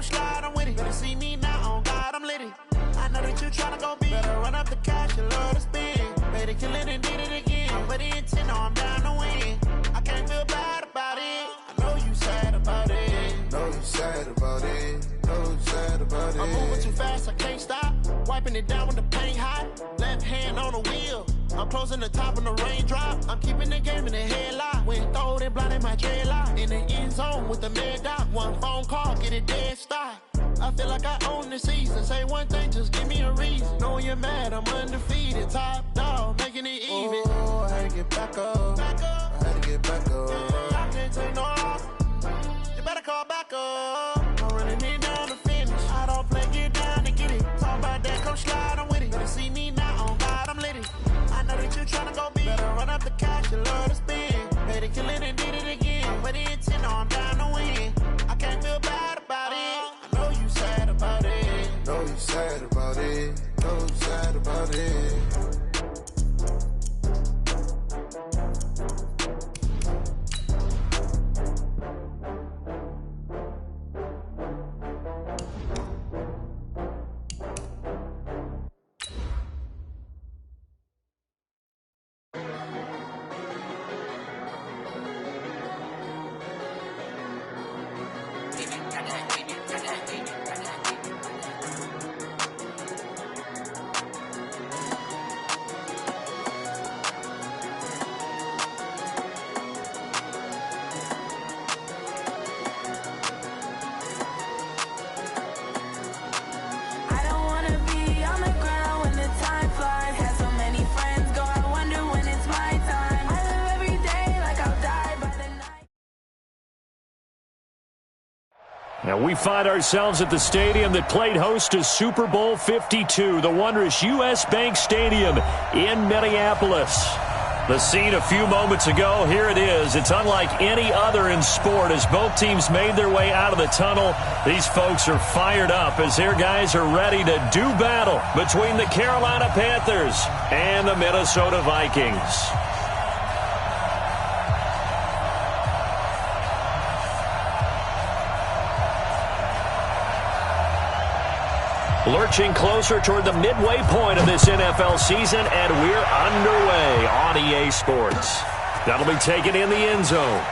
gon' slide, I'm with it. Better see me now, on God, I'm litty. I know that you tryna go big. Better run up the cash, you love to spend. Better kill it and did it again. I'm put in 10, I'm down to win. I can't feel bad about it. I know you sad about it. Know you sad about it. Know you sad about it. I'm moving too fast, I can't stop. Wiping it down with the paint hot. Left hand on the wheel. I'm closing the top on the raindrop. I'm keeping the game in the headlock. When throwed and blinded my dreadlock. In the end zone with the mad dot. One phone call, get it dead stop. I feel like I own the season. Say one thing, just give me a reason. Knowing you're mad, I'm undefeated. Top dog, making it even. Oh, I had to get back up. I had to get back up. I can't take no off. You better call back up. I'm running it down to finish. I don't play, get down to get it. Talk about that, come slide, I'm with it. Better see me now, on God, I'm litty. I know that you tryna go big. Better run up the cash, you love to spend. Better kill it and did it again. But in 10, I'm down to win. I can't feel bad about it. I know you sad about it. Know you sad about it. Know you sad about it. Now we find ourselves at the stadium that played host to Super Bowl 52, the wondrous U.S. Bank Stadium in Minneapolis. The scene a few moments ago, here it is. It's unlike any other in sport as both teams made their way out of the tunnel. These folks are fired up as their guys are ready to do battle between the Carolina Panthers and the Minnesota Vikings. Lurching closer toward the midway point of this NFL season, and we're underway on EA Sports. That'll be taken in the end zone.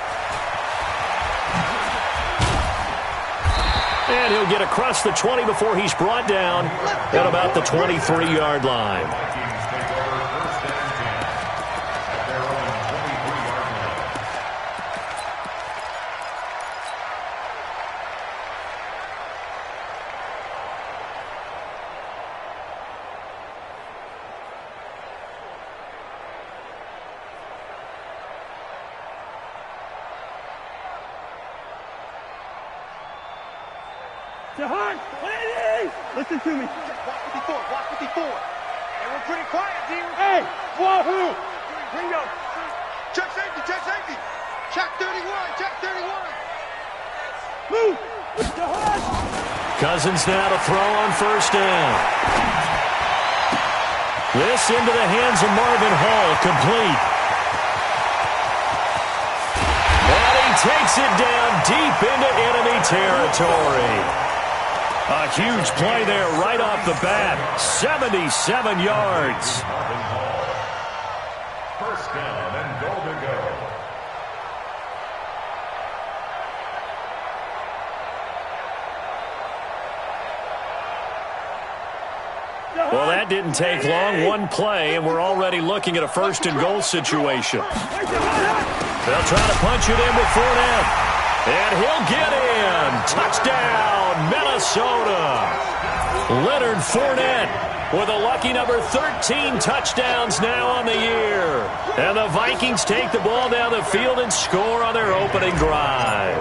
And he'll get across the 20 before he's brought down at about the 23-yard line. Listen to me. Watch 54. And we're pretty quiet, D. Hey, wahoo! Ringo. Check safety. Check 31. Move. Cousins now to throw on first down. This into the hands of Marvin Hall, complete. And he takes it down deep into enemy territory. A huge play there right off the bat. 77 yards. First down and goal to go. Well, that didn't take long. One play, and we're already looking at a first and goal situation. They'll try to punch it in with Fournette. And he'll get in. Touchdown, Minnesota. Leonard Fournette with a lucky number 13 touchdowns now on the year. And the Vikings take the ball down the field and score on their opening drive.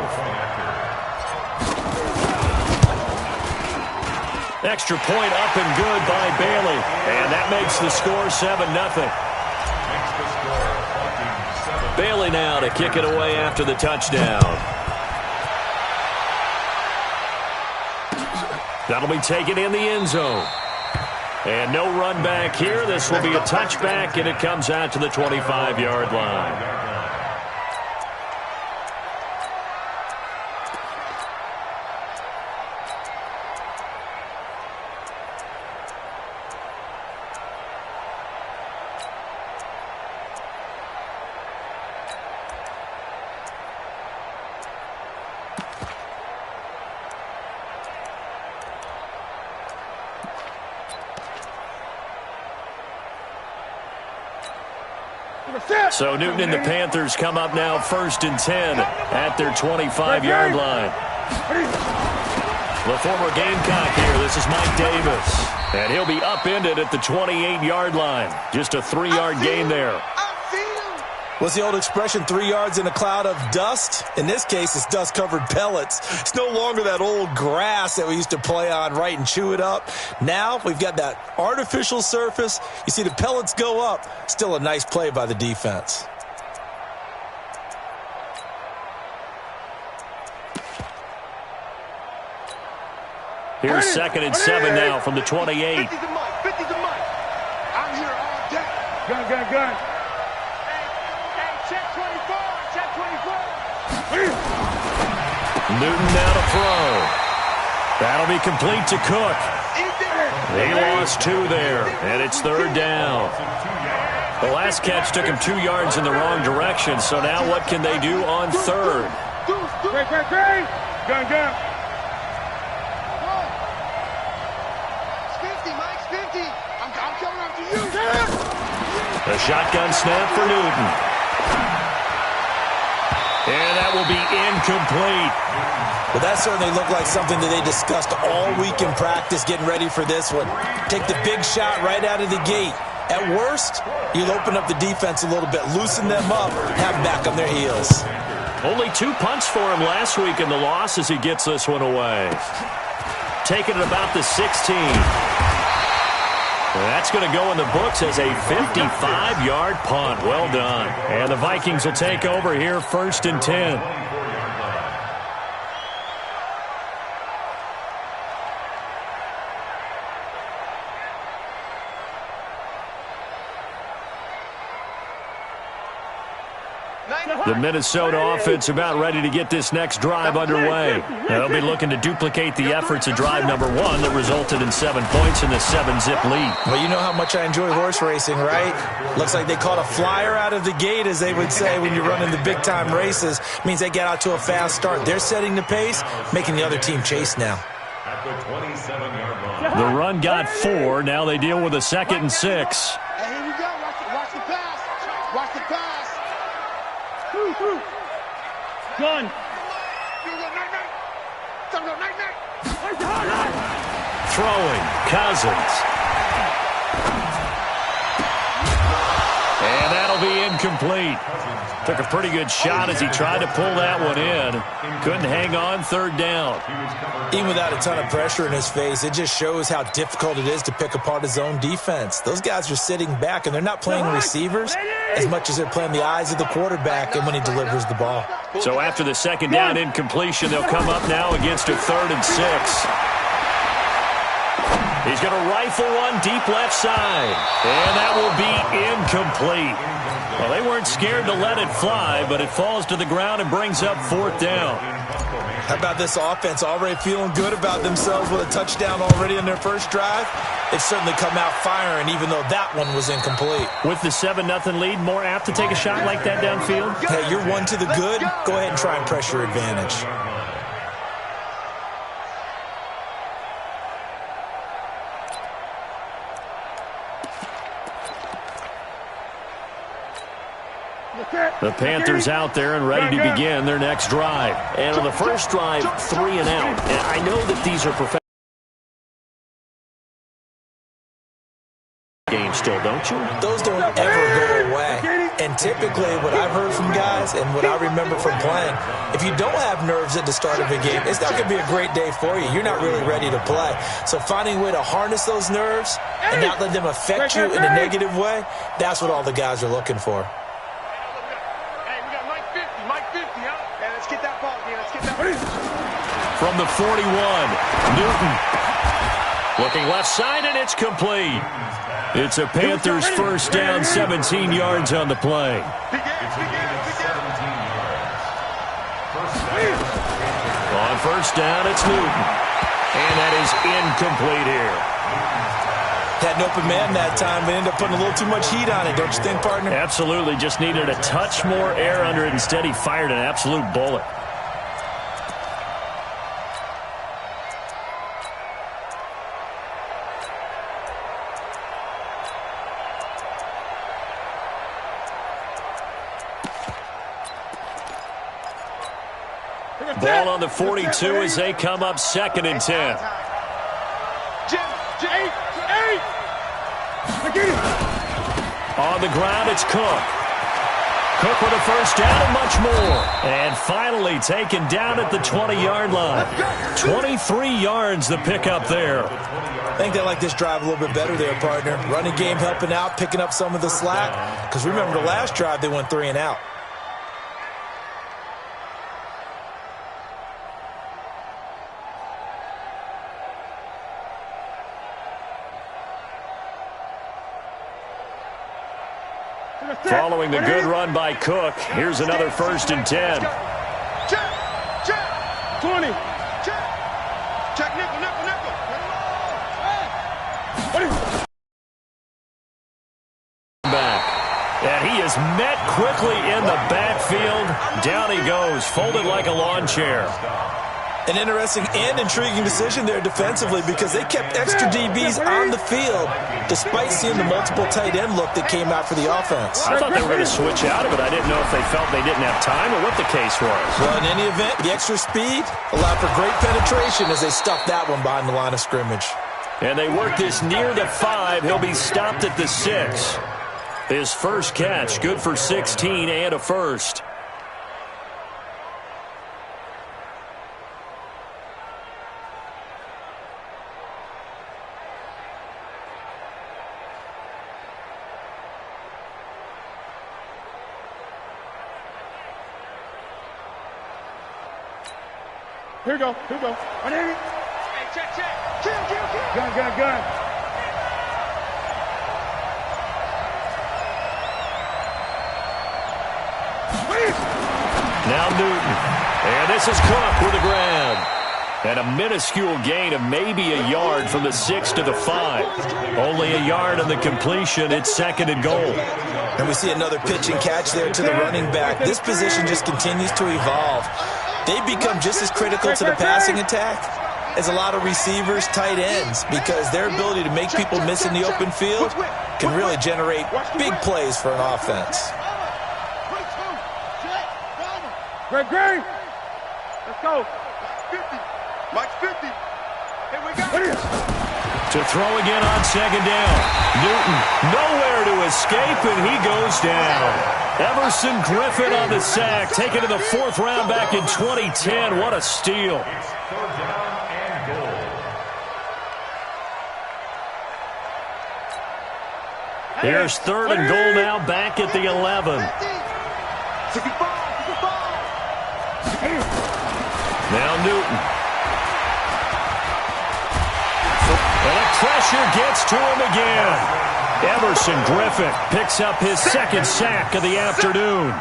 Extra point up and good by Bailey. And that makes the score 7-0. Bailey now to kick it away after the touchdown. That'll be taken in the end zone. And no run back here. This will be a touchback, and it comes out to the 25-yard line. So Newton and the Panthers come up now 1st and 10 at their 25-yard line. The former Gamecock here. This is Mike Davis. And he'll be upended at the 28-yard line. Just a 3-yard gain there. What's the old expression, 3 yards in a cloud of dust? In this case, it's dust-covered pellets. It's no longer that old grass that we used to play on, right, and chew it up. Now we've got that artificial surface. You see the pellets go up. Still a nice play by the defense. Here's 2nd and 7 now from the 28. 50's a mic. 50's a mic. I'm here all day. Gun. Check 24. Check 24. Newton now to throw. That'll be complete to Cook. He lost 2 there, and it's 3rd down. The last catch took him 2 yards in the wrong direction, so now what can they do on 3rd? Gun. The shotgun snap for Newton. And that will be incomplete. Well, that certainly looked like something that they discussed all week in practice getting ready for this one. Take the big shot right out of the gate. At worst, you'll open up the defense a little bit, loosen them up, have them back on their heels. Only 2 punts for him last week in the loss as he gets this one away. Taking it about the 16. That's going to go in the books as a 55-yard punt. Well done. And the Vikings will take over here 1st and 10. The Minnesota offense about ready to get this next drive underway. They'll be looking to duplicate the efforts of drive number 1 that resulted in 7 points in the 7-zip lead. Well, you know how much I enjoy horse racing, right? Looks like they caught a flyer out of the gate, as they would say when you're running the big-time races. Means they get out to a fast start. They're setting the pace, making the other team chase now. At the 27-yard line. The run got 4. Now they deal with a 2nd and 6. Hey, here we go. Watch the pass. Watch the pass. Gun. Throwing, Cousins. And that'll be incomplete. Took a pretty good shot as he tried to pull that one in. Couldn't hang on 3rd down. Even without a ton of pressure in his face, it just shows how difficult it is to pick apart his own defense. Those guys are sitting back, and they're not playing receivers as much as they're playing the eyes of the quarterback and when he delivers the ball. So after the 2nd down incompletion, they'll come up now against a 3rd and 6. He's going to rifle one deep left side. And that will be incomplete. Well, they weren't scared to let it fly, but it falls to the ground and brings up 4th down. How about this offense already feeling good about themselves with a touchdown already in their first drive? They've certainly come out firing, even though that one was incomplete. With the 7-0 lead, more apt to take a shot like that downfield? Hey, you're 1 to the good. Go ahead and try and press your advantage. The Panthers out there and ready to begin their next drive. And on the first drive, 3 and out. And I know that these are professional games still, don't you? Those don't ever go away. And typically what I've heard from guys and what I remember from playing, if you don't have nerves at the start of a game, it's not going to be a great day for you. You're not really ready to play. So finding a way to harness those nerves and not let them affect you in a negative way, that's what all the guys are looking for. From the 41, Newton. Looking left side, and it's complete. It's a Panthers first down, 17 yards on the play. On first down, it's Newton. And that is incomplete here. Had an open man that time, but ended up putting a little too much heat on it, don't you think, partner? Absolutely. Just needed a touch more air under it. Instead, he fired an absolute bullet. Ball on the 42 as they come up 2nd and 10. On the ground, it's Cook. Cook with a first down and much more. And finally taken down at the 20-yard line. 23 yards the pickup there. I think they like this drive a little bit better there, partner. Running game helping out, picking up some of the slack. Because remember, the last drive, they went 3 and out. Following the good run by Cook, here's another 1st and 10. Check. 20. Check nickel. Back. And he is met quickly in the backfield. Down he goes, folded like a lawn chair. An interesting and intriguing decision there defensively because they kept extra DBs on the field despite seeing the multiple tight end look that came out for the offense. I thought they were going to switch out of it. I didn't know if they felt they didn't have time or what the case was. Well, in any event, the extra speed allowed for great penetration as they stuffed that one behind the line of scrimmage. And they work this near the 5. He'll be stopped at the 6. His first catch, good for 16 and a first. Here we go. 180. Hey, check. Kill. Gun. Now Newton. And this is Cook with a grab. And a minuscule gain of maybe a yard from the 6 to the 5. Only a yard on the completion. It's 2nd and goal. And we see another pitch and catch there to the running back. This position just continues to evolve. They become just as critical to the passing attack as a lot of receivers, tight ends, because their ability to make people miss in the open field can really generate big plays for an offense. Greg. Let's go. 50. Mike's 50. Here we go. To throw again on 2nd down. Newton nowhere to escape, and he goes down. Everson Griffin on the sack, taken to the 4th round back in 2010. What a steal. It's 3rd down and goal. Here's 3rd and goal now, back at the 11. Now Newton. And the pressure gets to him again. Everson Griffin picks up his 2nd sack of the afternoon.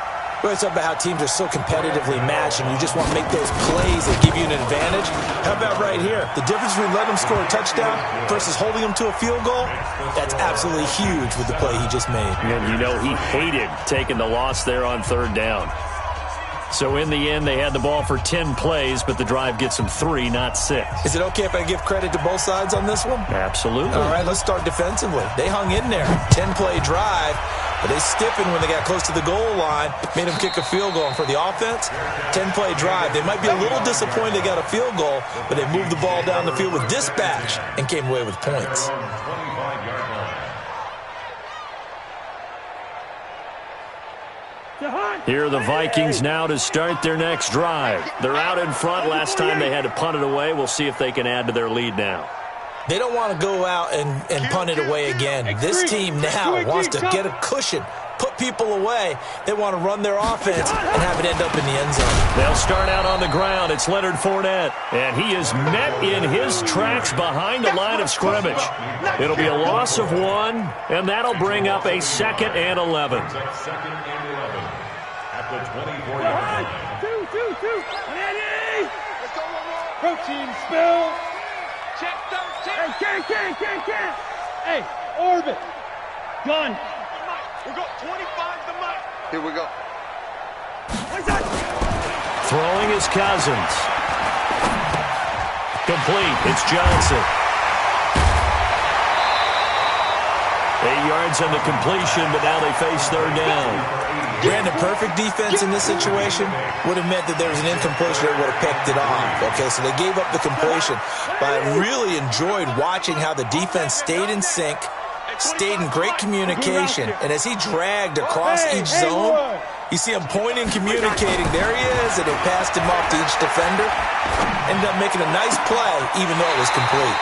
Well, it's about how teams are so competitively matched, and you just want to make those plays that give you an advantage. How about right here? The difference between letting them score a touchdown versus holding them to a field goal, that's absolutely huge with the play he just made. And you know he hated taking the loss there on 3rd down. So in the end, they had the ball for 10 plays, but the drive gets them 3, not 6. Is it okay if I give credit to both sides on this one? Absolutely. All right, let's start defensively. They hung in there. 10-play drive, but they stiffened when they got close to the goal line, made them kick a field goal. And for the offense, 10-play drive. They might be a little disappointed they got a field goal, but they moved the ball down the field with dispatch and came away with points. Here are the Vikings now to start their next drive. They're out in front. Last time they had to punt it away. We'll see if they can add to their lead now. They don't want to go out and punt it away again. This team now wants to get a cushion, put people away. They want to run their offense and have it end up in the end zone. They'll start out on the ground. It's Leonard Fournette, and he is met in his tracks behind the line of scrimmage. It'll be a loss of 1, and that'll bring up a 2nd and 11. At the 24-yard line. 2. Protein spill. Check 13. Hey, can. Hey, orbit. Gun. We got 25 to Mike. Here we go. Throwing is Cousins. Complete. It's Johnson. 8 yards on the completion, but now they face 3rd down. Brandon, perfect defense in this situation would have meant that there was an incompletion that would have picked it off. Okay, so they gave up the completion. But I really enjoyed watching how the defense stayed in sync, stayed in great communication, and as he dragged across each zone, you see him pointing, communicating. There he is, and it passed him off to each defender. Ended up making a nice play, even though it was complete.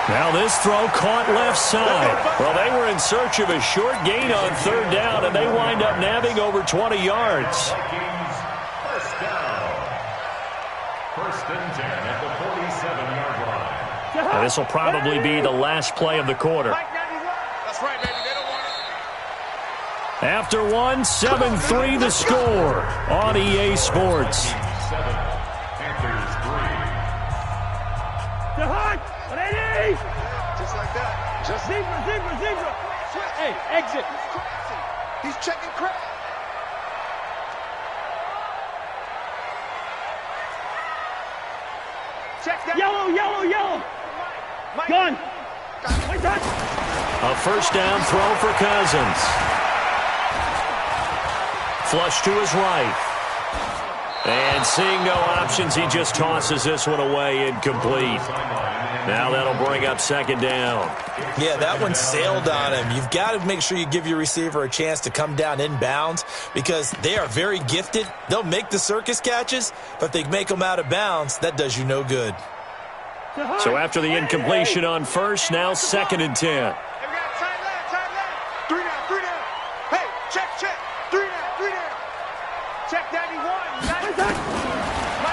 Now this throw caught left side. Well, they were in search of a short gain on third down, and they wind up nabbing over 20 yards. First down. First and 10 at the 47-yard line. Now, this will probably be the last play of the quarter. That's right, baby. They don't want it. After one, 7-3 the score on EA Sports. 7, Panthers 3. Just like that. Just zebra. Hey, exit. He's checking crap. Check that. Yellow. Gun. A first down throw for Cousins. Flush to his right. And seeing no options, he just tosses this one away, incomplete. Now that'll bring up second down. Yeah, that one sailed on him. You've got to make sure you give your receiver a chance to come down inbounds because they are very gifted. They'll make the circus catches, but if they make them out of bounds, that does you no good. So after the incompletion on first, now second and 10. Hey, we got tight left. 3 down. Hey, check. 3 down. Check 91.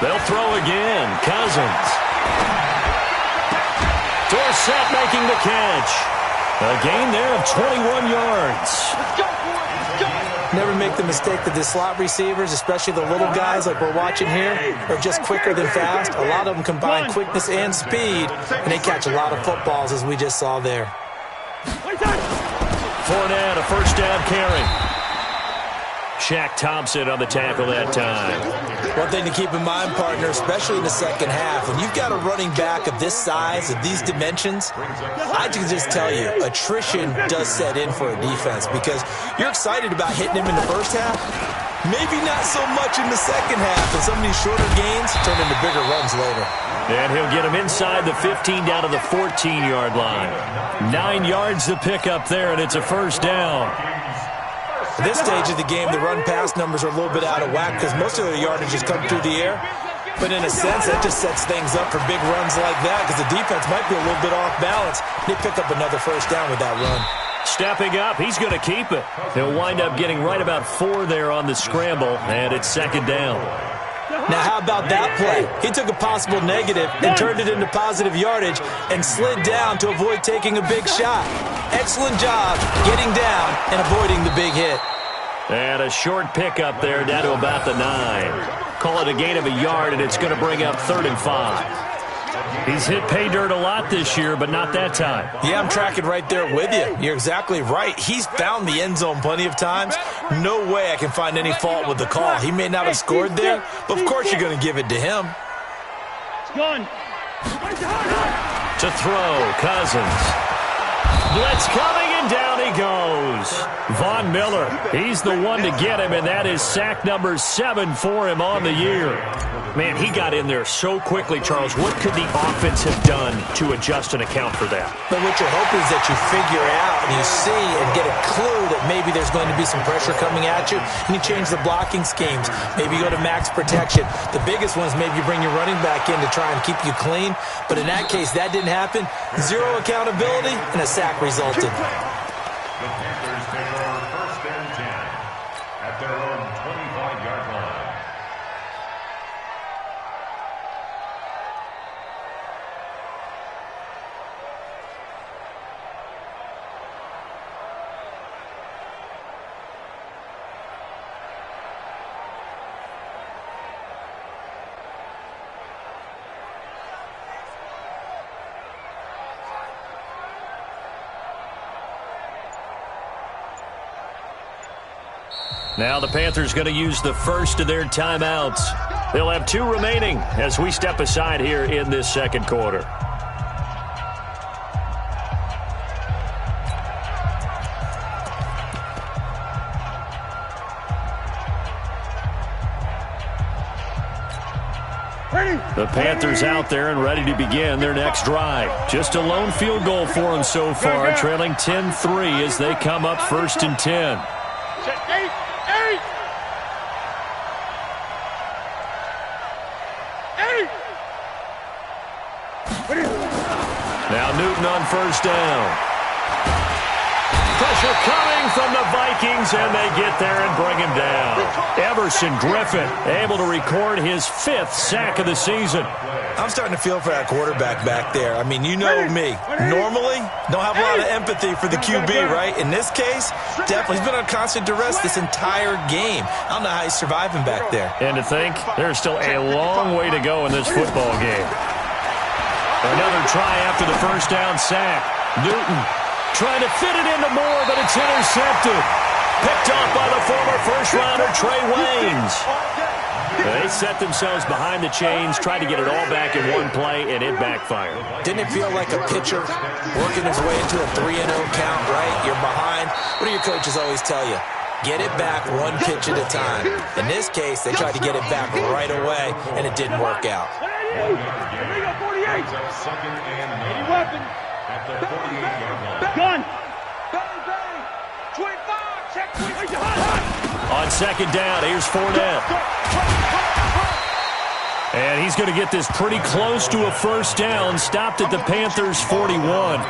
They'll throw again. Cousins. Dorsett making the catch. A gain there of 21 yards. Let's go, boys. Never make the mistake that the slot receivers, especially the little guys like we're watching here, are just quicker than fast. A lot of them combine quickness and speed, and they catch a lot of footballs, as we just saw there. Fournette, a first down carry. Shaq Thompson on the tackle that time. One thing to keep in mind, partner, especially in the second half, when you've got a running back of this size, of these dimensions, I can just tell you, attrition does set in for a defense because you're excited about hitting him in the first half, maybe not so much in the second half, and some of these shorter gains turn into bigger runs later. And he'll get him inside the 15 down to the 14-yard line. 9 yards to pick up there, and it's a first down. At this stage of the game, the run-pass numbers are a little bit out of whack because most of their yardage has come through the air. But in a sense, that just sets things up for big runs like that because the defense might be a little bit off balance. They pick up another first down with that run. Stepping up, he's going to keep it. He'll wind up getting right about 4 there on the scramble, and it's second down. Now, how about that play? He took a possible negative and turned it into positive yardage and slid down to avoid taking a big shot. Excellent job getting down and avoiding the big hit. And a short pickup there down to about the 9. Call it a gain of a yard, and it's going to bring up 3rd and 5. He's hit pay dirt a lot this year, but not that time. Yeah, I'm tracking right there with you. You're exactly right. He's found the end zone plenty of times. No way I can find any fault with the call. He may not have scored there, but of course you're going to give it to him. To throw, Cousins. Blitz coming, and down he goes. Von Miller, he's the one to get him, and that is sack number 7 for him on the year. Man, he got in there so quickly, Charles. What could the offense have done to adjust and account for that? But what you're hoping is that you figure out and you see and get a clue that maybe there's going to be some pressure coming at you, and you change the blocking schemes. Maybe you go to max protection. The biggest one is maybe you bring your running back in to try and keep you clean. But in that case, that didn't happen. 0 accountability, and a sack resulted. The Panthers take over first and 10 at their own 25-yard line. Now the Panthers going to use the first of their timeouts. They'll have 2 remaining as we step aside here in this second quarter. The Panthers out there and ready to begin their next drive. Just a lone field goal for them so far, trailing 10-3 as they come up 1st and 10. Now Newton on 1st down. Pressure coming from the Vikings, and they get there and bring him down. Everson Griffin able to record his 5th sack of the season. I'm starting to feel for that quarterback back there. I mean, you know me. Normally, don't have a lot of empathy for the QB, right? In this case, definitely. He's been on constant duress this entire game. I don't know how he's surviving back there. And to think, there's still a long way to go in this football game. Another try after the 1st down sack. Newton trying to fit it into Moore, but it's intercepted. Picked off by the former first-rounder Trey Waynes. They set themselves behind the chains, tried to get it all back in one play, and it backfired. Didn't it feel like a pitcher working his way into a 3-0 count, right? You're behind. What do your coaches always tell you? Get it back one pitch at a time. In this case, they tried to get it back right away, and it didn't work out. Second and 9 weapon. At the 48-yard line. Gun. Bang, bang. 25. Check. On 2nd down, here's Fournette. And he's going to get this pretty close to a 1st down. Stopped at the Panthers' 41.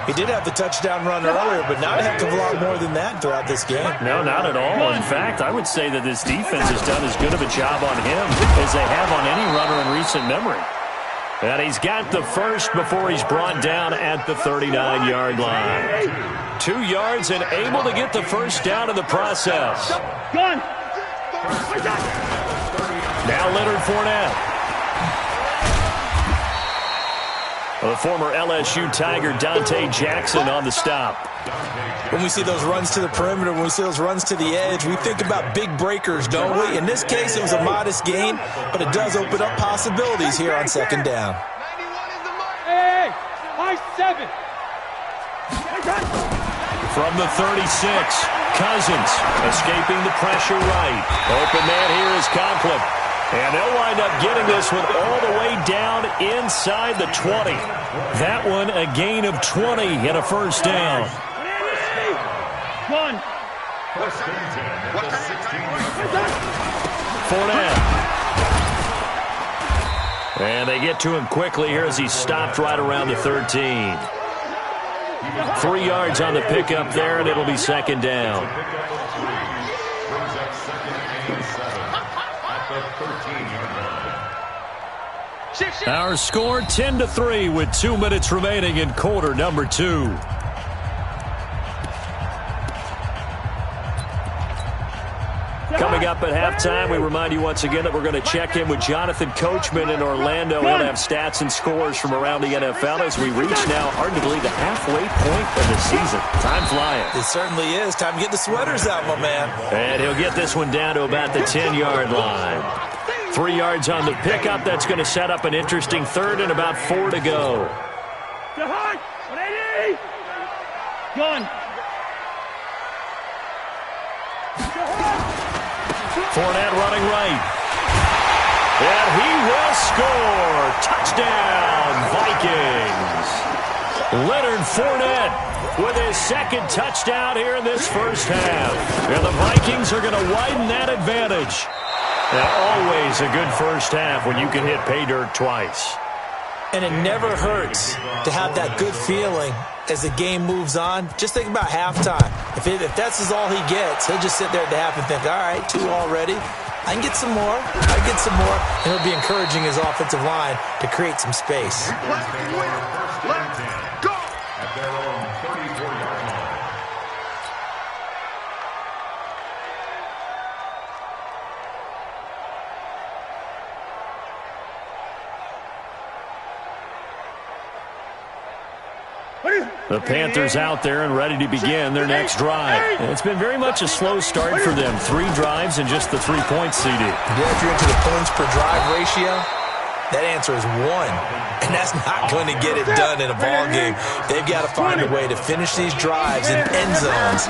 He did have the touchdown run earlier, but not a heck of a lot more than that throughout this game. No, not at all. In fact, I would say that this defense has done as good of a job on him as they have on any runner in recent memory. And he's got the first before he's brought down at the 39-yard line. 2 yards and able to get the 1st down in the process. Gun. Now Leonard Fournette. The former LSU Tiger Dante Jackson on the stop. When we see those runs to the perimeter, when we see those runs to the edge, we think about big breakers, don't we? In this case, it was a modest gain, but it does open up possibilities here on 2nd down. Hey, high 7. From the 36, Cousins escaping the pressure right. Open man here is Conklin. And they'll wind up getting this one all the way down inside the 20. That one a gain of 20 and a 1st down. One. Fournette. And they get to him quickly here as he stopped right around the 13. 3 yards on the pickup there, and it'll be 2nd down. Our score 10-3 with 2 minutes remaining in quarter number 2. Coming up at halftime, we remind you once again that we're going to check in with Jonathan Coachman in Orlando. He'll have stats and scores from around the NFL as we reach now, hard to believe, the halfway point of the season. Time flying. It certainly is. Time to get the sweaters out, my man. And he'll get this one down to about the 10-yard line. 3 yards on the pickup. That's going to set up an interesting 3rd and about 4 to go. Gun. Fournette running right. And he will score. Touchdown, Vikings. Leonard Fournette with his 2nd touchdown here in this 1st half. And the Vikings are going to widen that advantage. And always a good 1st half when you can hit pay dirt twice. And it never hurts to have that good feeling as the game moves on. Just think about halftime. If that's all he gets, he'll just sit there at the half and think, all right, 2 already. I can get some more. I can get some more. And he'll be encouraging his offensive line to create some space. Let's go! At their own 34-yard line. The Panthers out there and ready to begin their next drive. And it's been very much a slow start for them. 3 drives and just the 3 points CD. Yeah, if you're into the points per drive ratio, that answer is 1. And that's not going to get it done in a ball game. They've got to find a way to finish these drives in end zones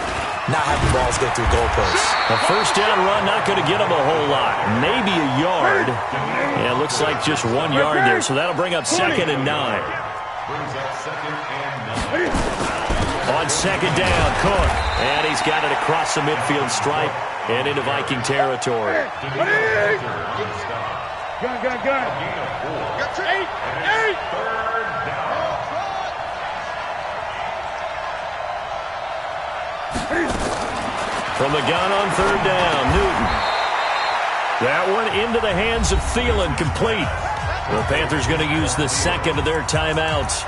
not having balls go through goalposts. A first down run, not going to get him a whole lot. Maybe a yard. Yeah, it looks like just 1 yard there, so that'll bring up 2nd and 9. Brings up 2nd and 9. On 2nd down, Cook. And he's got it across the midfield stripe and into Viking territory. Gun. Got 8. 3rd down. From the gun on 3rd down, Newton. That one into the hands of Thielen, complete. The Panthers going to use the second of their timeouts,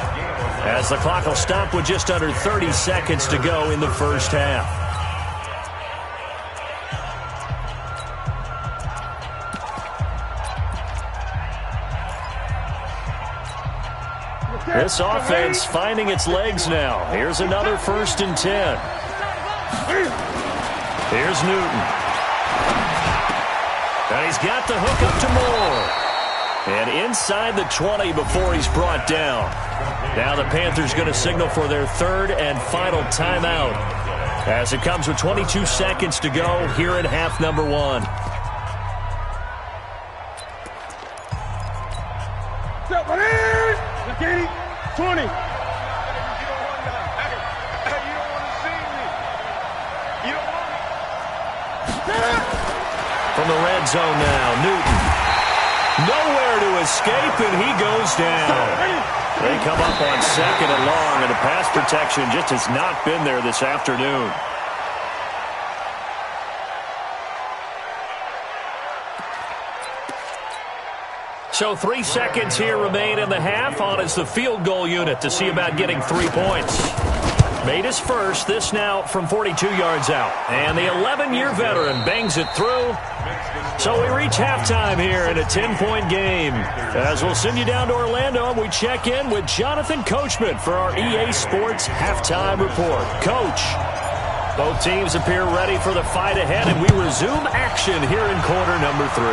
as the clock will stop with just under 30 seconds to go in the first half. This offense finding its legs now. Here's another 1st and 10. Here's Newton. And he's got the hook up to Moore. And inside the 20 before he's brought down. Now the Panthers going to signal for their 3rd and final timeout, as it comes with 22 seconds to go here in half number 1. 20. From the red zone now, Newton. Nowhere to escape, and he goes down. They come up on 2nd and long, and the pass protection just has not been there this afternoon. So 3 seconds here remain in the half. On is the field goal unit to see about getting 3 points. Made his first, this now from 42 yards out. And the 11-year veteran bangs it through. So we reach halftime here in a 10-point game. As we'll send you down to Orlando, and we check in with Jonathan Coachman for our EA Sports Halftime Report. Coach, both teams appear ready for the fight ahead, and we resume action here in quarter number 3.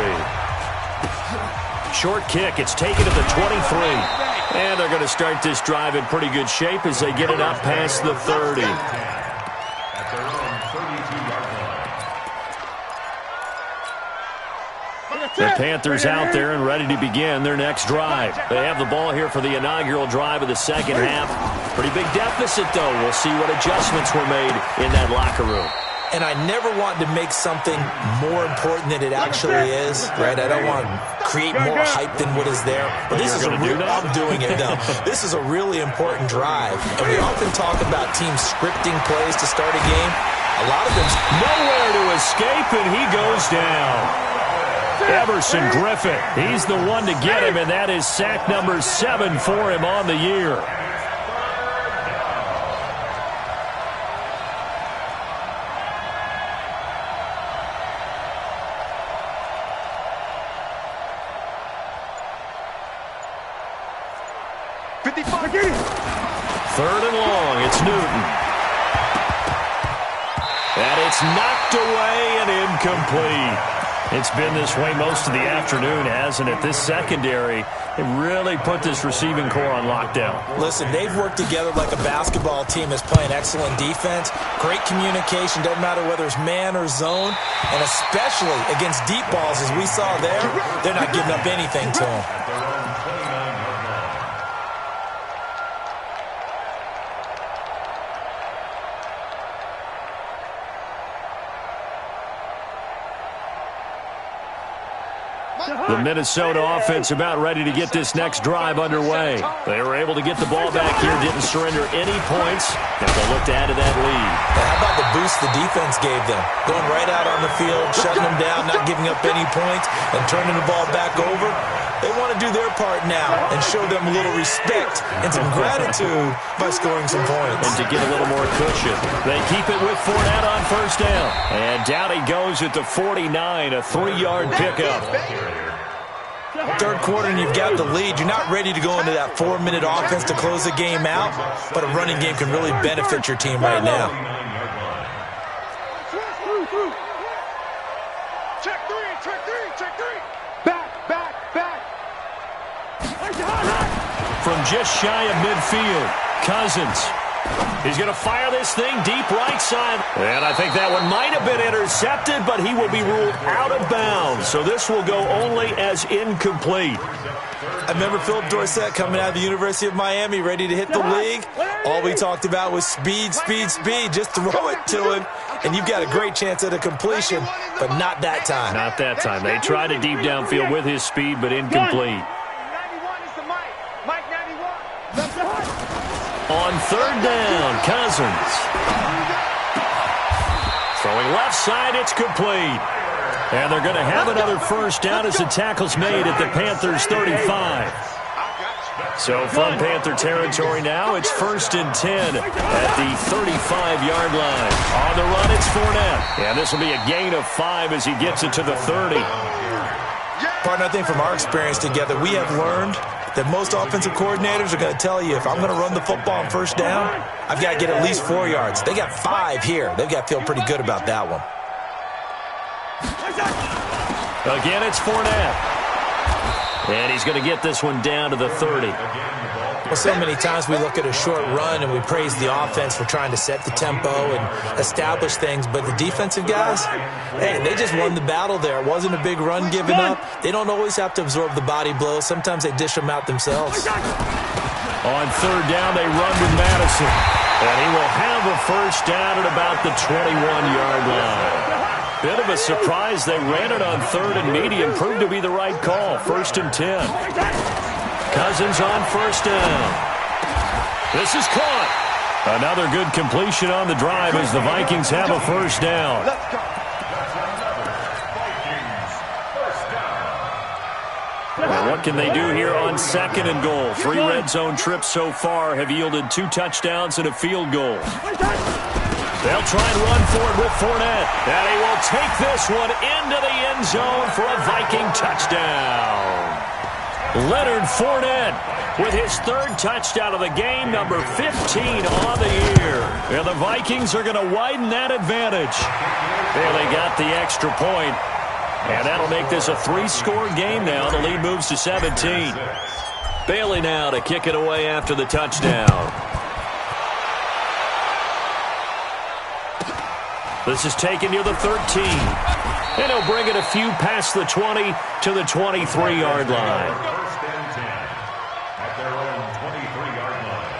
Short kick, it's taken to the 23. And they're going to start this drive in pretty good shape as they get it up past the 30. At their own 32-yard line. The Panthers out there and ready to begin their next drive. They have the ball here for the inaugural drive of the second half. Pretty big deficit, though. We'll see what adjustments were made in that locker room. And I never want to make something more important than it actually is, right? I don't want to create more hype than what is there. But this is a real, I'm doing it now. This is a really important drive. And we often talk about teams scripting plays to start a game. A lot of them nowhere to escape, and he goes down. Everson Griffin, he's the one to get him, and that is sack number 7 for him on the year. Third and long, it's Newton. And it's knocked away and incomplete. It's been this way most of the afternoon, hasn't it? This secondary, it really put this receiving core on lockdown. Listen, they've worked together like a basketball team that's playing excellent defense. Great communication, doesn't matter whether it's man or zone. And especially against deep balls, as we saw there, they're not giving up anything to them. The Minnesota offense about ready to get this next drive underway. They were able to get the ball back here, didn't surrender any points, and they'll look to add to that lead. How about the boost the defense gave them? Going right out on the field, shutting them down, not giving up any points, and turning the ball back over. They want to do their part now and show them a little respect and some gratitude by scoring some points. And to get a little more cushion. They keep it with Fournette on first down. And down he goes at the 49, a 3-yard pickup. Third quarter and you've got the lead. You're not ready to go into that 4-minute offense to close the game out, but a running game can really benefit your team right now. Check three. Back. From just shy of midfield, Cousins. He's going to fire this thing deep right side. And I think that one might have been intercepted, but he will be ruled out of bounds. So this will go only as incomplete. I remember Philip Dorsett coming out of the University of Miami ready to hit the league. All we talked about was speed, speed, speed. Just throw it to him, and you've got a great chance at a completion, but not that time. Not that time. They tried to deep downfield with his speed, but incomplete. 91 is the Mike 91. On third down, Cousins. Throwing left side, it's complete. And they're going to have another first down as the tackle's made at the Panthers' 35. So from Panther territory now, it's 1st and 10 at the 35-yard line. On the run, it's Fournette. And this will be a gain of 5 as he gets it to the 30. Partner, I think from our experience together, we have learned that most offensive coordinators are going to tell you, if I'm going to run the football on first down, I've got to get at least 4 yards. They got 5 here. They've got to feel pretty good about that one. Again, it's Fournette. And he's going to get this one down to the 30. Well, so many times we look at a short run and we praise the offense for trying to set the tempo and establish things, but the defensive guys, hey, they just won the battle there. It wasn't a big run given up. They don't always have to absorb the body blows. Sometimes they dish them out themselves. On third down, they run with Madison. And he will have a first down at about the 21-yard line. Bit of a surprise. They ran it on third and medium. Proved to be the right call. 1st and 10. Cousins on first down. This is caught. Another good completion on the drive as the Vikings have a first down. And what can they do here on 2nd and goal? 3 red zone trips so far have yielded 2 touchdowns and a field goal. They'll try and run for it with Fournette. And he will take this one into the end zone for a Viking touchdown. Leonard Fournette with his 3rd touchdown of the game, number 15 on the year. And the Vikings are going to widen that advantage. There they got the extra point. And that'll make this a 3-score game now. The lead moves to 17. Bailey now to kick it away after the touchdown. This is taken near the 13. And he'll bring it a few past the 20 to the 23-yard line. 1st and 10 at their own 23-yard line.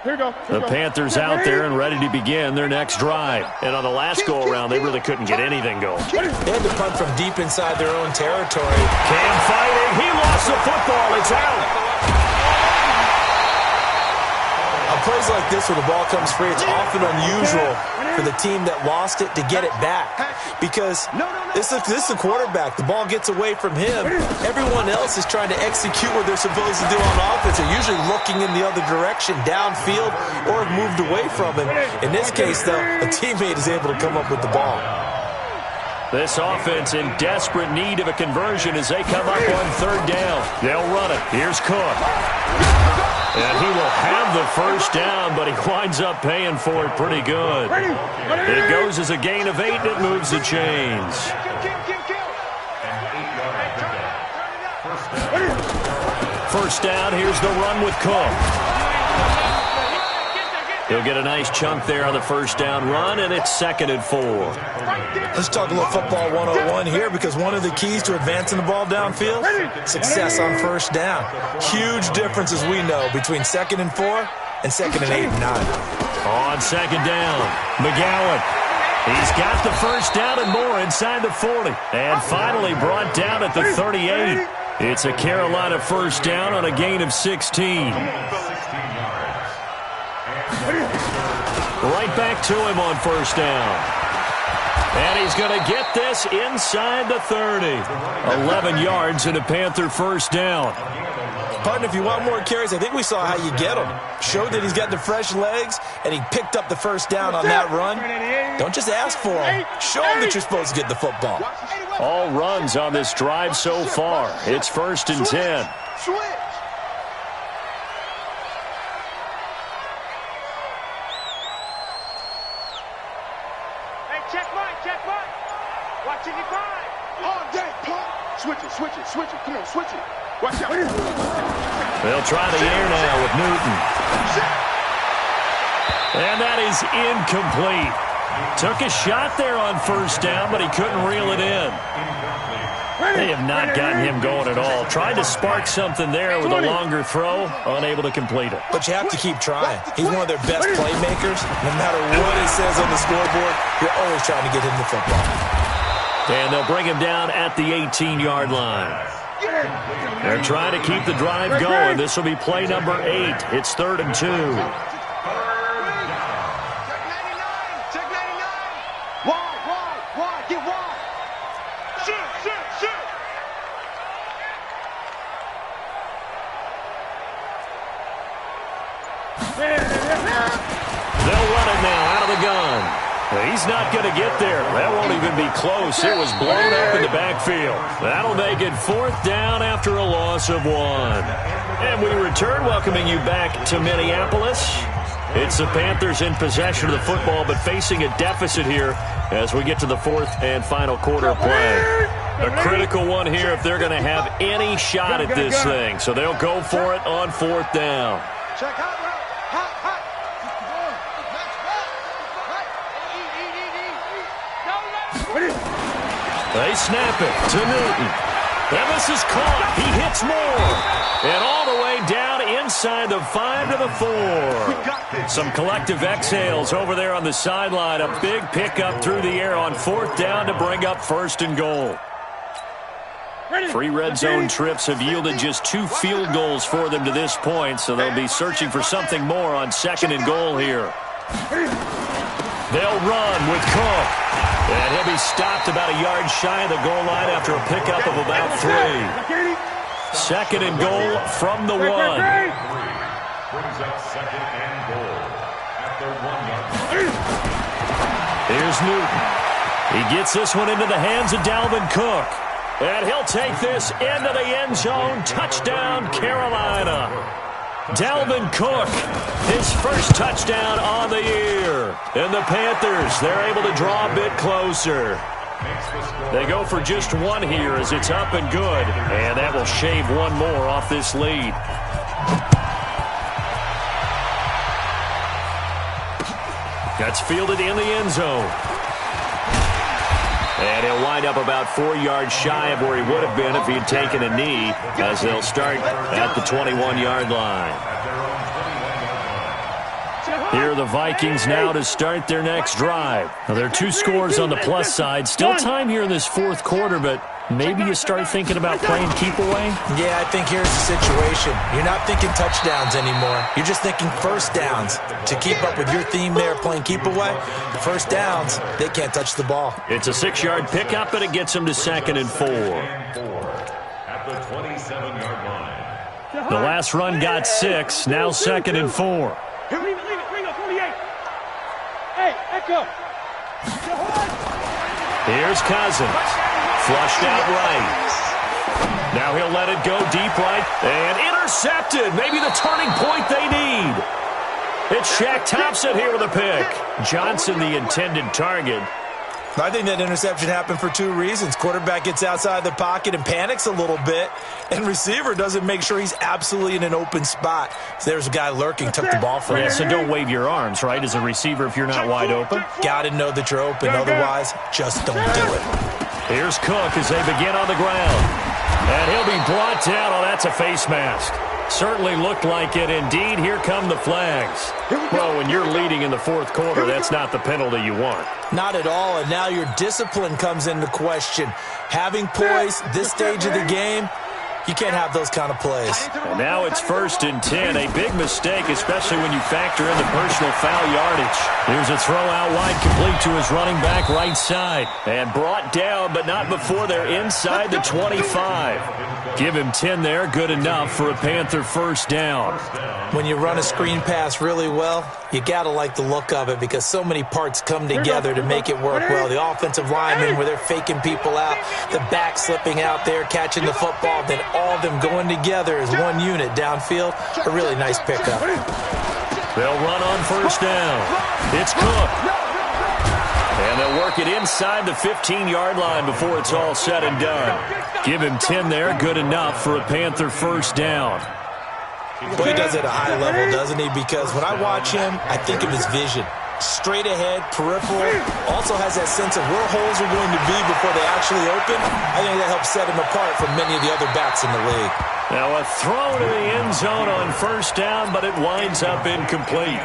Here we go. The Panthers out there and ready to begin their next drive. And on the last go-around, they really couldn't get anything going. They had to punt from deep inside their own territory. Cam fighting. He lost the football. It's out. On plays like this where the ball comes free, it's often unusual for the team that lost it to get it back. Because this is the quarterback. The ball gets away from him. Everyone else is trying to execute what they're supposed to do on offense. They're usually looking in the other direction, downfield, or have moved away from him. In this case, though, a teammate is able to come up with the ball. This offense in desperate need of a conversion as they come up on third down. They'll run it. Here's Cook. And he will have the first down, but he winds up paying for it pretty good. It goes as a gain of 8, and it moves the chains. First down, here's the run with Cook. He'll get a nice chunk there on the first down run, and it's 2nd and 4. Let's talk a little football 101 here, because one of the keys to advancing the ball downfield, success on first down. Huge difference, as we know, between 2nd and 4 and 2nd and 8 and 9. On 2nd down, McGowan. He's got the first down and more inside the 40. And finally brought down at the 38. It's a Carolina first down on a gain of 16. Right back to him on first down. And he's going to get this inside the 30. 11 yards and a Panther first down. Partner, if you want more carries, I think we saw how you get them. Showed that he's got the fresh legs, and he picked up the first down on that run. Don't just ask for them. Show them that you're supposed to get the football. All runs on this drive so far. It's 1st and 10. Check right. Watching it five. All day, pump. Switch it. Come on, switch it. Watch out. They'll try the air now with Newton. And that is incomplete. Took a shot there on first down, but he couldn't reel it in. They have not gotten him going at all. Tried to spark something there with a longer throw, unable to complete it. But you have to keep trying. He's one of their best playmakers. No matter what it says on the scoreboard, you're always trying to get him the football. And they'll bring him down at the 18-yard line. They're trying to keep the drive going. This will be play number 8. It's 3rd and 2. Wide, get wide. Shoot. They'll run it now out of the gun. He's not going to get there. That won't even be close. It was blown up in the backfield. That'll make it 4th down after a loss of 1. And we return, welcoming you back to Minneapolis. It's the Panthers in possession of the football, but facing a deficit here as we get to the 4th and final quarter play. A critical one here if they're going to have any shot at this thing. So they'll go for it on 4th down. Check hot. They snap it to Newton. And this is caught. He hits more. And all the way down inside the 5 to the 4. Some collective exhales over there on the sideline. A big pickup through the air on 4th down to bring up 1st and goal. 3 red zone trips have yielded just 2 field goals for them to this point, so they'll be searching for something more on 2nd and goal here. They'll run with Cook. And he'll be stopped about a yard shy of the goal line after a pickup of about 3. 2nd and goal from the 1. Brings up 2nd and goal at the 1 yard line. Here's Newton. He gets this one into the hands of Dalvin Cook. And he'll take this into the end zone. Touchdown, Carolina. Dalvin Cook, his first touchdown on the year. And the Panthers, they're able to draw a bit closer. They go for just 1 here as it's up and good. And that will shave 1 more off this lead. That's fielded in the end zone. And he'll wind up about 4 yards shy of where he would have been if he had taken a knee, as they'll start at the 21-yard line. Here are the Vikings now to start their next drive. Now, there are 2 scores on the plus side. Still time here in this 4th quarter, but maybe you start thinking about playing keep away? Yeah, I think here's the situation. You're not thinking touchdowns anymore. You're just thinking first downs. To keep up with your theme there, playing keep away, first downs, they can't touch the ball. It's a 6-yard pickup, and it gets them to 2nd and 4. At the 27-yard line. The last run got 6, now 2nd and 4. Here, leave it, 28. Hey, Echo. Here's Cousins. Flushed out right. Now he'll let it go deep right. And intercepted. Maybe the turning point they need. It's Shaq Thompson here with a pick. Johnson, the intended target. I think that interception happened for 2 reasons. Quarterback gets outside the pocket and panics a little bit, and receiver doesn't make sure he's absolutely in an open spot. So there's a guy lurking, took the ball from him. Yeah, so don't wave your arms, right, as a receiver if you're not wide open. Got to know that you're open. Otherwise, just don't do it. Here's Cook as they begin on the ground. And he'll be brought down. Oh, that's a face mask. Certainly looked like it. Indeed, here come the flags. Well, when you're leading in the 4th quarter, that's not the penalty you want. Not at all, and now your discipline comes into question. Having poise this stage of the game, you can't have those kind of plays. And now it's 1st and 10. A big mistake, especially when you factor in the personal foul yardage. Here's a throw out wide, complete to his running back right side. And brought down, but not before they're inside the 25. Give him 10 there, good enough for a Panther first down. When you run a screen pass really well, you got to like the look of it because so many parts come together to make it work well. The offensive linemen where they're faking people out, the back slipping out there, catching the football, then all of them going together as one unit downfield. A really nice pickup. They'll run on first down. It's Cook. And they'll work it inside the 15-yard line before it's all said and done. Give him 10 there, good enough for a Panther first down. Well, he does it at a high level, doesn't he? Because when I watch him, I think of his vision. Straight ahead, peripheral, also has that sense of where holes are going to be before they actually open. I think that helps set him apart from many of the other backs in the league. Now a throw to the end zone on first down, but it winds up incomplete.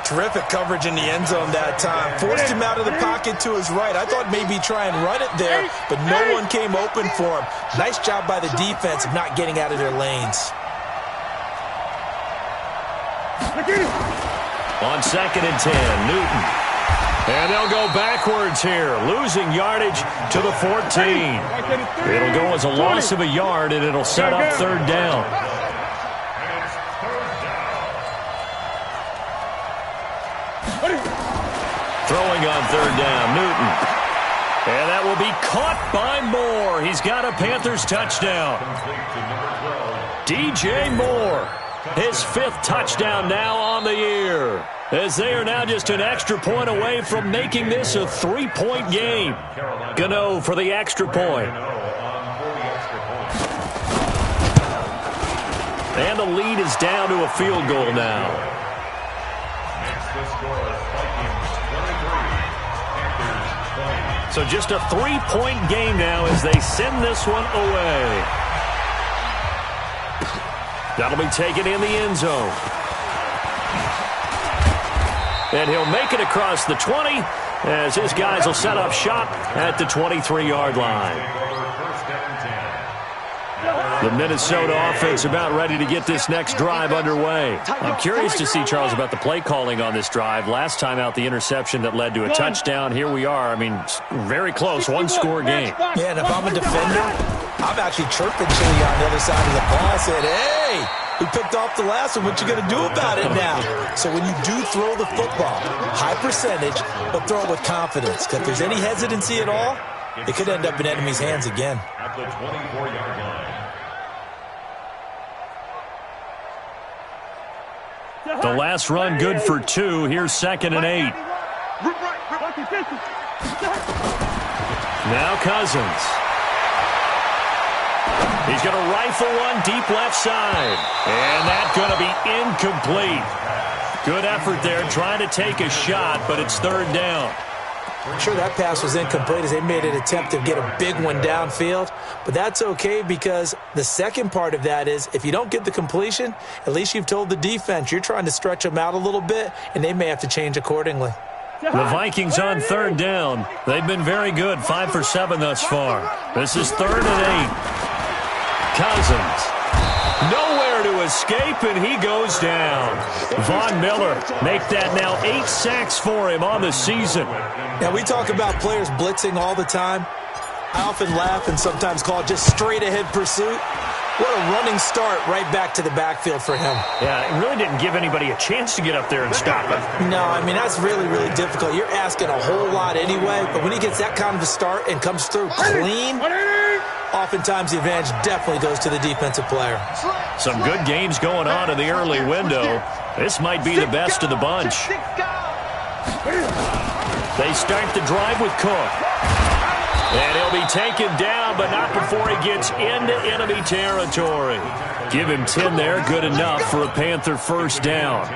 Terrific coverage in the end zone that time. Forced him out of the pocket to his right. I thought maybe try and run it there, but no one came open for him. Nice job by the defense of not getting out of their lanes. On 2nd and 10, Newton. And they'll go backwards here, losing yardage to the 14. It'll go as a loss of a yard, and it'll set up third down. Throwing on third down, Newton. And that will be caught by Moore. He's got a Panthers touchdown. DJ Moore, his 5th touchdown now on the year, as they are now just an extra point away from making this a 3-point game. Gano for the extra point. And the lead is down to a field goal now. So just a 3-point game now as they send this one away. That'll be taken in the end zone. And he'll make it across the 20 as his guys will set up shop at the 23-yard line. The Minnesota offense about ready to get this next drive underway. I'm curious to see, Charles, about the play calling on this drive. Last time out, the interception that led to a touchdown. Here we are. I mean, very close, 1-score game. Yeah, and if I'm a defender, I'm actually chirping Chili on the other side of the ball. I said, hey, we picked off the last one. What you going to do about it now? So when you do throw the football, high percentage, but throw it with confidence. Because if there's any hesitancy at all, it could end up in enemy's hands again. At the 24-yard line. The last run good for 2. Here's 2nd and 8. Now Cousins. He's going to rifle one deep left side. And that's going to be incomplete. Good effort there trying to take a shot, but it's third down. I'm sure that pass was incomplete as they made an attempt to get a big one downfield. But that's okay because the second part of that is if you don't get the completion, at least you've told the defense you're trying to stretch them out a little bit, and they may have to change accordingly. The Vikings on third down. They've been very good, 5 for 7 thus far. This is 3rd and 8. Cousins. Nowhere to escape, and he goes down. Von Miller make that now 8 sacks for him on the season. Now, we talk about players blitzing all the time. I often laugh and sometimes call it just straight-ahead pursuit. What a running start right back to the backfield for him. Yeah, it really didn't give anybody a chance to get up there and stop him. No, I mean, that's really, really difficult. You're asking a whole lot anyway, but when he gets that kind of a start and comes through clean, oftentimes the advantage definitely goes to the defensive player. Some good games going on in the early window. This might be the best of the bunch. They start the drive with Cook. And he'll be taken down, but not before he gets into enemy territory. Give him 10 there, good enough for a Panther first down.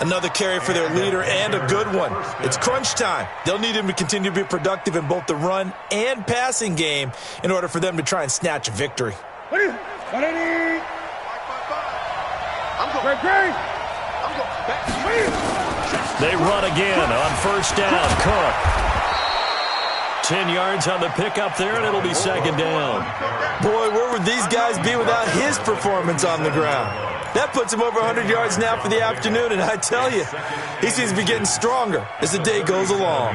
Another carry for their leader and a good one. It's crunch time. They'll need him to continue to be productive in both the run and passing game in order for them to try and snatch a victory. They run again on first down. Cook. 10 yards on the pickup there, and it'll be second down. Boy, where would these guys be without his performance on the ground? That puts him over 100 yards now for the afternoon, and I tell you, he seems to be getting stronger as the day goes along.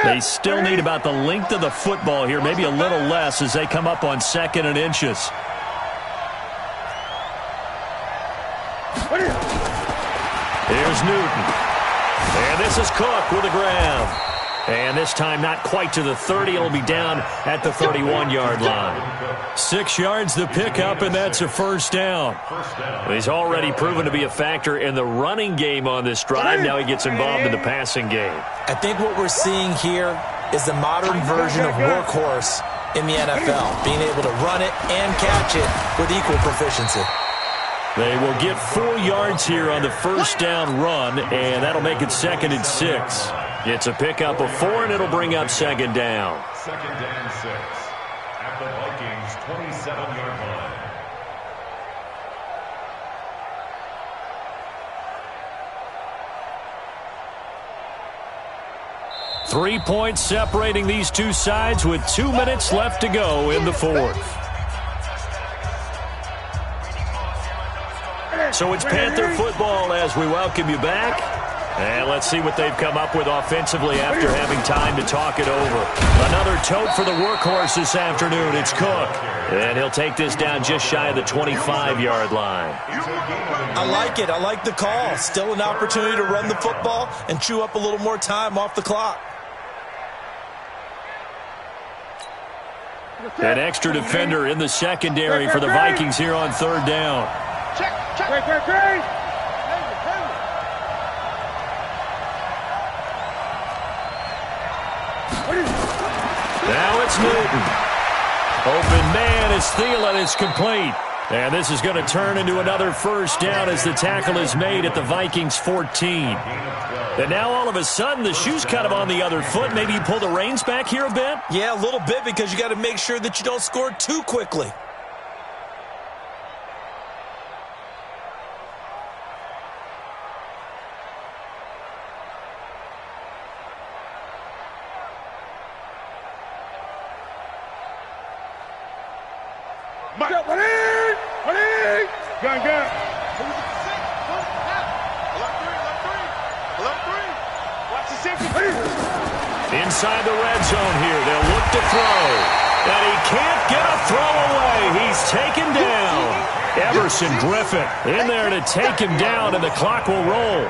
They still need about the length of the football here, maybe a little less as they come up on 2nd and inches. Here's Newton. And this is Cook with a grab. And this time not quite to the 30. It'll be down at the 31-yard line. 6 yards the pickup, and that's a first down. He's already proven to be a factor in the running game on this drive. Now he gets involved in the passing game. I think what we're seeing here is the modern version of workhorse in the NFL, being able to run it and catch it with equal proficiency. They will get 4 yards here on the first down run, and that'll make it 2nd and 6. It's a pickup of 4, and it'll bring up 2nd down. 2nd and 6 at the Vikings' 27-yard line. Three points separating these two sides with 2 minutes left to go in the fourth. So it's Panther football as we welcome you back. And let's see what they've come up with offensively after having time to talk it over. Another tote for the workhorse this afternoon. It's Cook. And he'll take this down just shy of the 25-yard line. I like it. I like the call. Still an opportunity to run the football and chew up a little more time off the clock. An extra defender in the secondary for the Vikings here on 3rd down. Check. Now it's Newton. Open man is Thielen. It's complete. And this is going to turn into another first down as the tackle is made at the Vikings 14. And now all of a sudden the shoe's kind of on the other foot. Maybe you pull the reins back here a bit? Yeah, a little bit, because you got to make sure that you don't score too quickly. Gun. Inside the red zone here. They'll look to throw. And he can't get a throw away. He's taken down. Everson Griffin in there to take him down, and the clock will roll.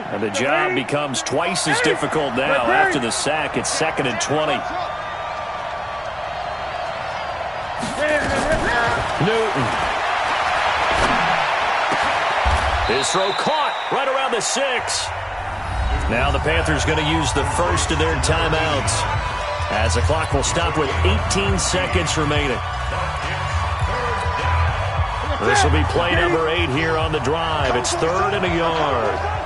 And the job becomes twice as difficult now after the sack. It's 2nd and 20. Newton. His throw caught right around the 6. Now the Panthers going to use the first of their timeouts as the clock will stop with 18 seconds remaining. This will be play number 8 here on the drive. It's 3rd and a yard.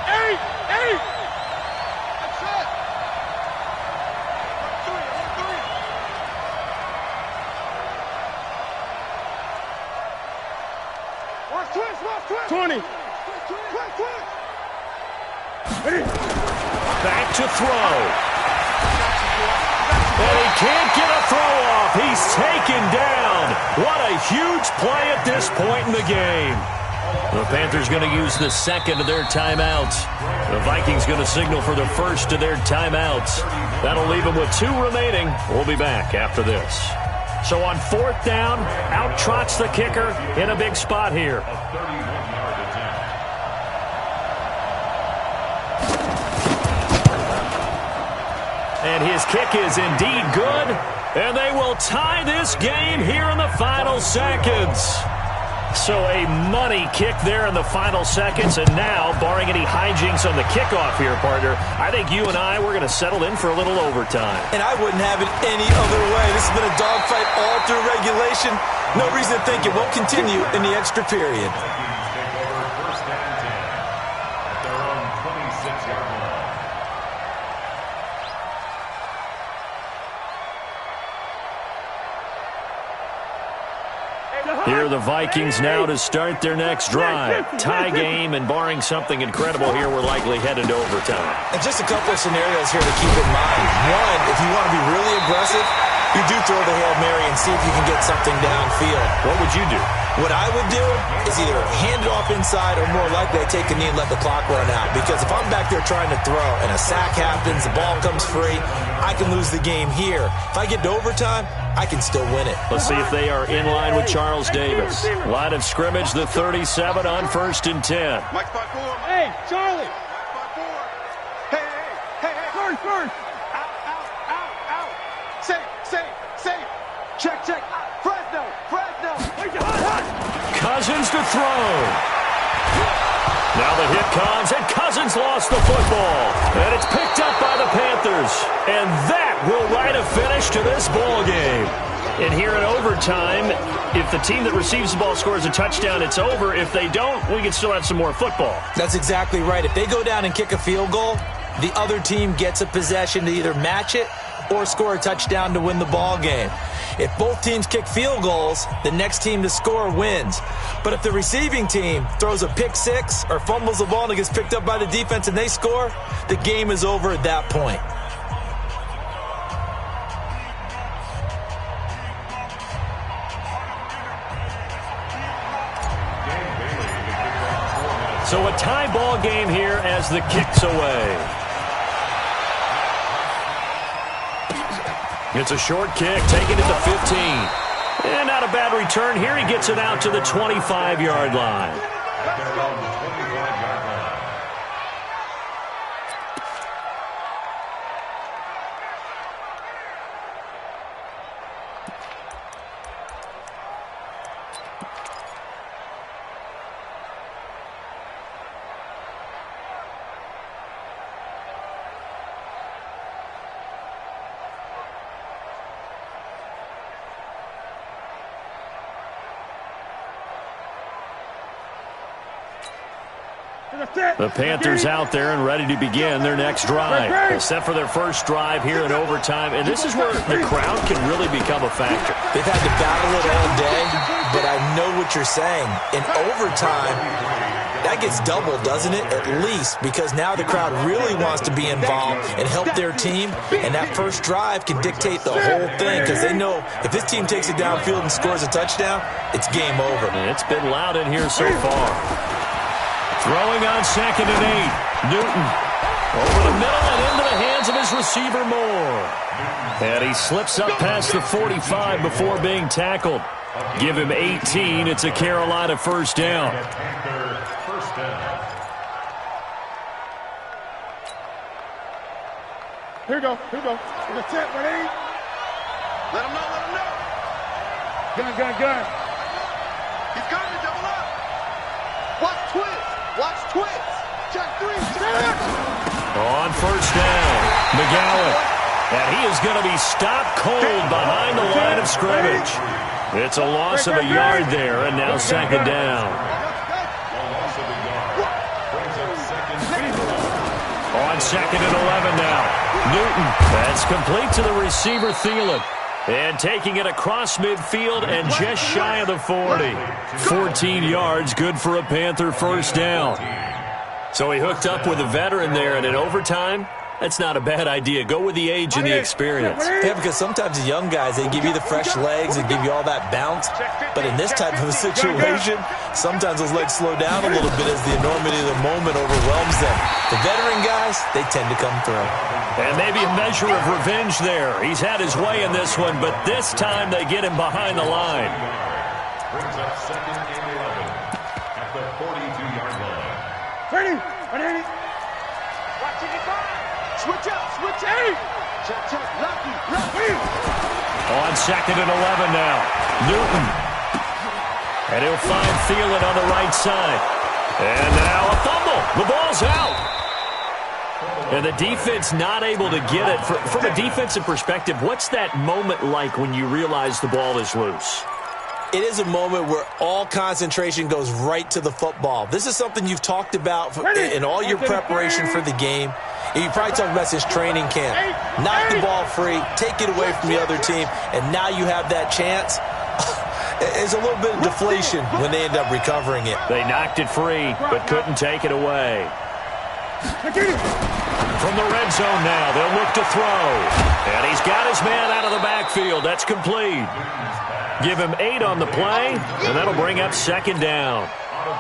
Eight. That's it. Watch twist. 20. Back to throw. And he can't get a throw off. He's taken down. What a huge play at this point in the game. The Panthers going to use the second of their timeouts. The Vikings going to signal for the first of their timeouts. That'll leave them with 2 remaining. We'll be back after this. So on 4th down, out trots the kicker in a big spot here. And his kick is indeed good. And they will tie this game here in the final seconds. So a money kick there in the final seconds. And now, barring any hijinks on the kickoff here, partner, I think you and I, we're going to settle in for a little overtime. And I wouldn't have it any other way. This has been a dogfight all through regulation. No reason to think it won't continue in the extra period. Here are the Vikings now to start their next drive. Tie game, and barring something incredible here, we're likely headed to overtime. And just a couple of scenarios here to keep in mind. One, if you want to be really aggressive, you do throw the Hail Mary and see if you can get something downfield. What would you do? What I would do is either hand it off inside or more likely I take a knee and let the clock run out. Because if I'm back there trying to throw and a sack happens, the ball comes free, I can lose the game here. If I get to overtime, I can still win it. Let's see if they are in line with Charles Davis. Line of scrimmage, the 37 on 1st and 10. Hey, Charlie. Hey. First. Out. Safe. Check. Fresno. Cousins to throw. Now the hit comes, and Cousins lost the football. And it's picked up by the Panthers. And that will write a finish to this ball game. And here in overtime, if the team that receives the ball scores a touchdown, it's over. If they don't, we can still have some more football. That's exactly right. If they go down and kick a field goal, the other team gets a possession to either match it or score a touchdown to win the ball game. If both teams kick field goals, the next team to score wins. But if the receiving team throws a pick six or fumbles the ball and it gets picked up by the defense and they score, the game is over at that point. So a tie ball game here as the kick's away. It's a short kick, taken at the 15. And not a bad return here. He gets it out to the 25-yard line. The Panthers out there and ready to begin their next drive. They're set for their first drive here in overtime, and this is where the crowd can really become a factor. They've had to battle it all day, but I know what you're saying. In overtime, that gets doubled, doesn't it? At least, because now the crowd really wants to be involved and help their team, and that first drive can dictate the whole thing because they know if this team takes it downfield and scores a touchdown, it's game over. And it's been loud in here so far. Throwing on 2nd and 8. Newton over the middle and into the hands of his receiver Moore. And he slips up past the 45 before being tackled. Give him 18. It's a Carolina first down. Here we go. We're set, ready? Let him know. Gun. He's coming, double up. Watch twist. Check 3. On first down, McGowan. And he is going to be stopped cold behind the line of scrimmage. It's a loss of a yard there, and now 2nd down. On 2nd and 11 now. Newton. That's complete to the receiver, Thielen. And taking it across midfield and just shy of the 40. 14 yards, good for a Panther first down. So he hooked up with a veteran there, and in overtime, that's not a bad idea. Go with the age and the experience. Yeah, because sometimes the young guys, they give you the fresh legs and give you all that bounce. But in this type of a situation, sometimes those legs slow down a little bit as the enormity of the moment overwhelms them. The veteran guys, they tend to come through. And maybe a measure of revenge there. He's had his way in this one, but this time they get him behind the line. Brings up 2nd and 11 at the 42-yard line. Ready? Watching it go. Switch up. Check. Lucky. On 2nd and 11 now. Newton. And he'll find Thielen on the right side. And now a fumble. The ball's out. And the defense not able to get it. From a defensive perspective, what's that moment like when you realize the ball is loose? It is a moment where all concentration goes right to the football. This is something you've talked about in all your preparation for the game. And you probably talked about since training camp. Knock the ball free, take it away from the other team, and now you have that chance. There's a little bit of deflation when they end up recovering it. They knocked it free, but couldn't take it away. From the red zone now, they'll look to throw. And he's got his man out of the backfield. That's complete. Give him 8 on the play, and that'll bring up second down.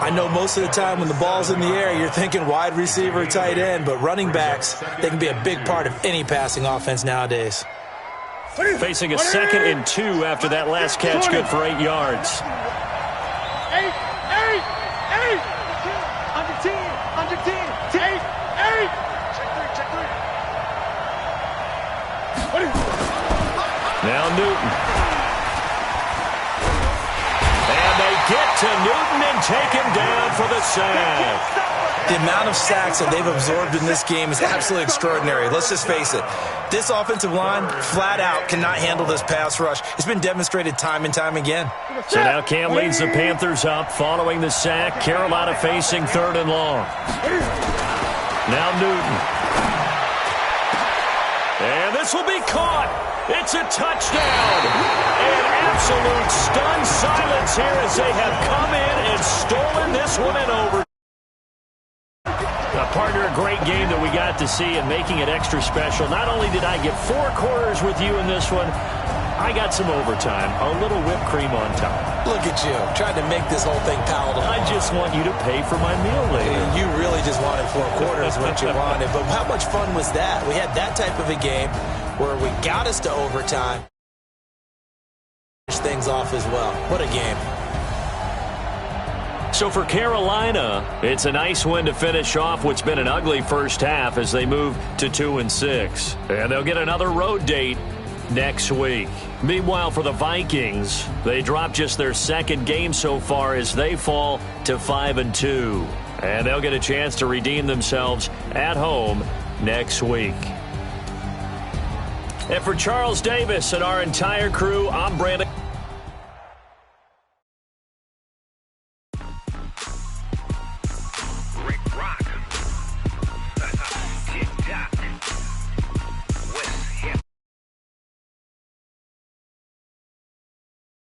I know most of the time when the ball's in the air, you're thinking wide receiver, tight end, but running backs, they can be a big part of any passing offense nowadays. Facing a 2nd and 2 after that last catch, good for 8 yards. 8, 8, 8. Under 10, under 10, 8, 8. Check 3. Now Newton. And they get to Newton and take him down for the sack. The amount of sacks that they've absorbed in this game is absolutely extraordinary. Let's just face it. This offensive line, flat out, cannot handle this pass rush. It's been demonstrated time and time again. So now Cam leads the Panthers up following the sack. Carolina facing 3rd and long. Now Newton. And this will be caught. It's a touchdown. An absolute stunned silence here as they have come in and stolen this one and over. Partner, a great game that we got to see and making it extra special. Not only did I get 4 quarters with you in this one, I got some overtime, a little whipped cream on top. Look at you, trying to make this whole thing palatable. I just want you to pay for my meal later. You really just wanted 4 quarters, what you wanted. But how much fun was that? We had that type of a game where we got us to overtime. Things off as well. What a game. So for Carolina, it's a nice win to finish off what's been an ugly first half as they move to 2-6. And they'll get another road date next week. Meanwhile, for the Vikings, they dropped just their 2nd game so far as they fall to 5-2. And they'll get a chance to redeem themselves at home next week. And for Charles Davis and our entire crew, I'm Brandon.